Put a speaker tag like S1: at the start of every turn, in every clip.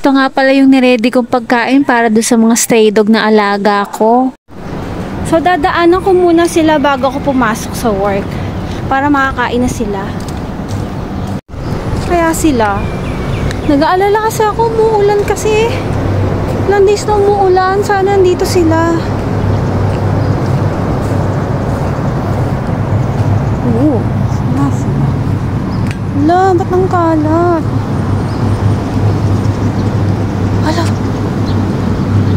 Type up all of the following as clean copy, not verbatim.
S1: Ito nga pala yung niready kong pagkain para doon sa mga stray dog na alaga ko. So dadaanan ko muna sila bago ako pumasok sa work para makakain na sila. Kaya sila, nag-aalala kasi ako, umuulan kasi. Ilang days na umuulan, sana nandito sila. Oo, sila. Hala, ba't nang kalat? Hala,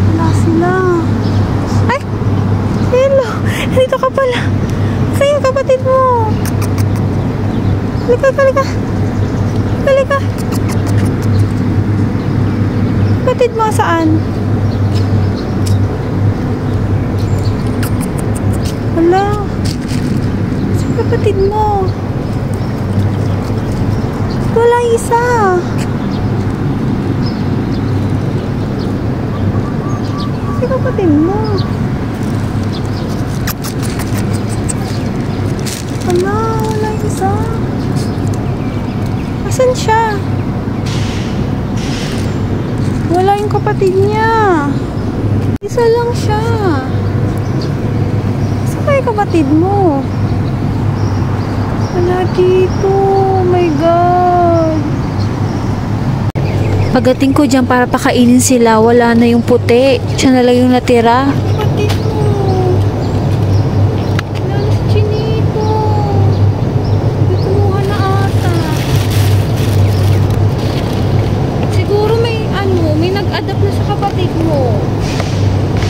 S1: wala sila. Ay, hello, dito ka pala. Saan yung kapatid mo? Halika, halika. Halika. Kapatid mo saan? Hala, saan kapatid mo? Wala isa. Saan kapatid mo? Hala, wala isa. Asan siya? Wala yung kapatid niya. Isa lang siya. Saan ba yung kapatid mo? Wala dito. Oh my God. Pagdating ko dyan para pakainin sila, wala na yung puti. Siya na lang yung natira. Kapatid mo. Wala na si Chinito. Kumuha na ata. Siguro may nag-adapt na sa kapatid mo.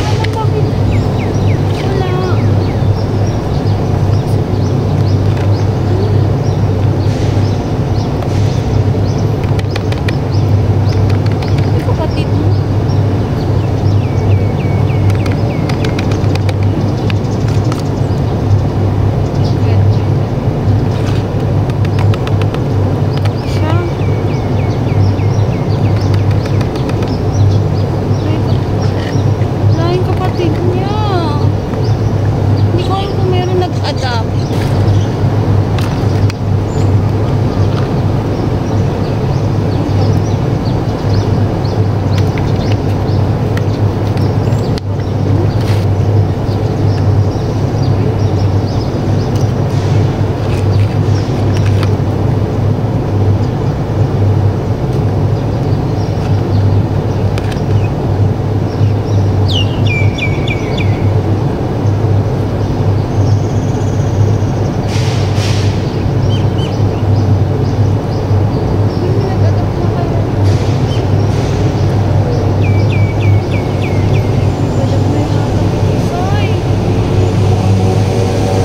S1: Alam bakit? Wala. May kapatid mo.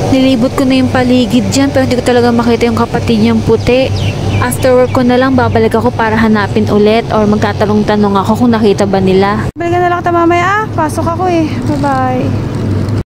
S1: Nilibot ko na yung paligid dyan pero hindi ko talaga makita yung kapatid niyang puti. After work ko na lang babalik ako para hanapin ulit or magtatanong-tanong ako kung nakita ba nila. Balikan na lang kita mamaya. Pasok ako eh. Bye-bye.